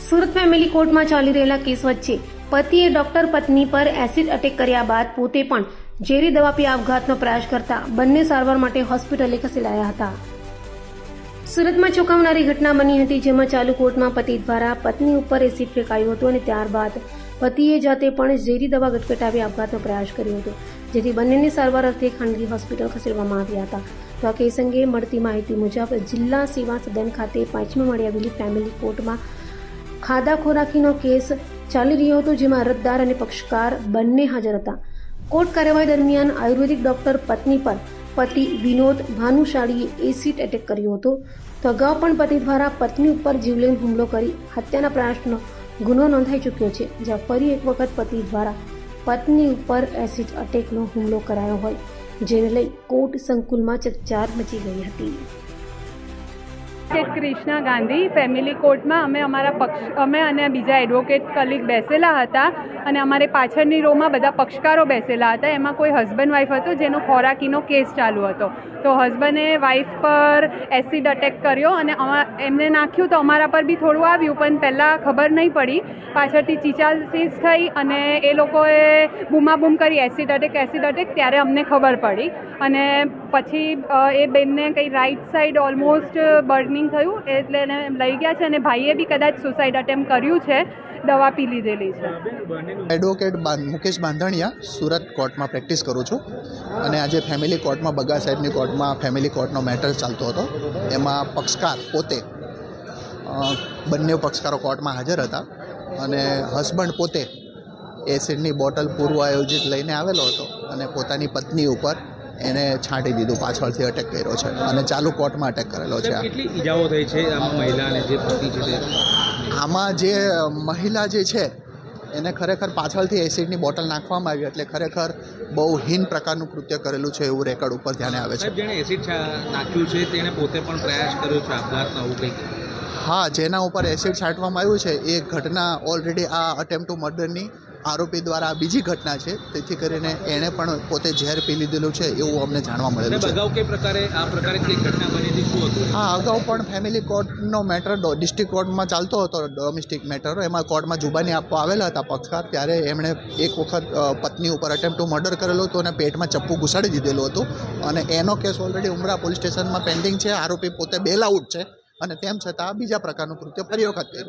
Surat family કોર્ટમાં ચાલી રહેલા કેસ વચ્ચે પતિએ ડોક્ટર પત્ની પર એસિડ અટેક કર્યા બાદ પોતે પણ ઝેરી દવા પી આપઘાતનો પ્રયાસ કરતા બંને સારવાર માટે હોસ્પિટલે ખસેડાયા હતા. સુરતમાં ચોંકાવનારી ઘટના બની હતી, જેમાં ચાલુ કોર્ટમાં પતિ દ્વારા પત્ની ઉપર એસિડ ફેંકાયું હતું અને ત્યારબાદ પતિએ જાતે પણ ઝેરી દવા ગટગટાવી આપઘાતનો પ્રયાસ કર્યો હતો, જેથી બંનેની સારવાર અર્થે ખાનગી હોસ્પિટલ ખસેડવામાં આવ્યા હતા. તો આ કેસ અંગે મળતી માહિતી મુજબ જિલ્લા સેવા સદન ખાતે 5મી મળી આવેલી ફેમિલી કોર્ટમાં ખાધા ખોરાકીનો કેસ ચાલી રહ્યો હતો, જેમાં અરજદાર અને પક્ષકાર બંને હાજર હતા. કોર્ટ કાર્યવાહી દરમિયાન આયુર્વેદિક ડોક્ટર પત્ની પર પતિ વિનોદ ભાનુશાળીએ એસિડ એટેક કર્યો હતો. તો અગાઉ પણ પતિ દ્વારા પત્ની ઉપર જીવલેણ હુમલો કરી હત્યાના પ્રયાસનો ગુનો નોંધાઈ ચૂક્યો છે, જ્યાં ફરી એક વખત પતિ દ્વારા પત્ની ઉપર એસિડ અટેકનો હુમલો કરાયો હોય, જેને લઈ કોર્ટ સંકુલમાં ચકચાર મચી ગઈ હતી. કૃષ્ણા ગાંધી ફેમિલી કોર્ટમાં અમે અને બીજા એડવોકેટ કલીગ બેસેલા હતા અને અમારે પાછળની રોમાં બધા પક્ષકારો બેસેલા હતા. એમાં કોઈ હસબન્ડ વાઈફ હતો જેનો ખોરાકીનો કેસ ચાલુ હતો. તો હસબન્ડે વાઈફ પર એસિડ અટેક કર્યો અને એમને નાખ્યું, તો અમારા પર બી થોડું આવ્યું, પણ પહેલાં ખબર નહીં પડી. પાછળથી ચીચાચીચ થઈ અને એ લોકોએ બૂમાબૂમ કરી એસિડ અટેક, ત્યારે અમને ખબર પડી. અને પછી એ બેનને કંઈ રાઈટ સાઈડ ઓલમોસ્ટ બર્નિંગ થયું, એટલે એને લઈ ગયા છે અને ભાઈએ બી કદાચ સુસાઇડ અટેમ્પ્ટ કર્યું છે, દવા પી લીધેલી છે. એડવોકેટ મુકેશ બાંધણિયા સુરત કોર્ટમાં પ્રેક્ટિસ કરું છું અને આજે ફેમિલી કોર્ટમાં બગા સાહેબની કોર્ટમાં ફેમિલી કોર્ટનો મેટર ચાલતો હતો. એમાં પક્ષકાર પોતે બંને પક્ષકારો કોર્ટમાં હાજર હતા અને હસબન્ડ પોતે એસિડની બોટલ પૂર્વ આયોજિત લઈને આવેલો હતો અને પોતાની પત્ની ઉપર એને છાંટી દીધું, પાછળથી અટેક કર્યો છે અને ચાલુ કોર્ટમાં અટેક કરેલો છે. કેટલી ઈજાઓ થઈ છે આમાં મહિલાને, જે પતિ છે? આમાં જે મહિલા જે છે એને ખરેખર પાછળથી એસિડની બોટલ નાખવામાં આવી, એટલે ખરેખર બહુ હીન પ્રકારનું કૃત્ય કરેલું છે એવું રેકોર્ડ ઉપર ધ્યાને આવે છે. જેણે એસિડ નાખ્યું છે તેણે પોતે પણ પ્રયાસ કર્યો છે આપઘાતનો, આવું કંઈક? હા, જેના ઉપર એસિડ છાંટવામાં આવ્યું છે એ ઘટના ઓલરેડી આ અટેમ્પ્ટ ટુ મર્ડરની આરોપી દ્વારા બીજી ઘટના છે, તેથી કરીને એણે પણ પોતે ઝેર પી લીધેલું છે એવું અમને જાણવા મળેલું છે. અગાઉ કઈ પ્રકારે આ પ્રકારે કઈ ઘટના બની હતી, શું હતું? હા, અગાઉ પણ ફેમિલી કોર્ટનો મેટર ડિસ્ટ્રિક્ટ કોર્ટમાં ચાલતો હતો, ડોમેસ્ટિક મેટર. એમાં કોર્ટમાં જુબાની આપવા આવેલા હતા પક્ષકાર, ત્યારે એમણે એક વખત પત્ની ઉપર અટેમ્પ્ટ ટુ મર્ડર કરેલો હતો અને પેટમાં ચપ્પુ ઘુસાડી દીધેલું હતું અને એનો કેસ ઓલરેડી ઉમરા પોલીસ સ્ટેશનમાં પેન્ડિંગ છે. આરોપી પોતે બેલ આઉટ છે અને તેમ છતાં બીજા પ્રકારનું કૃત્ય ફરી વખત કર્યું.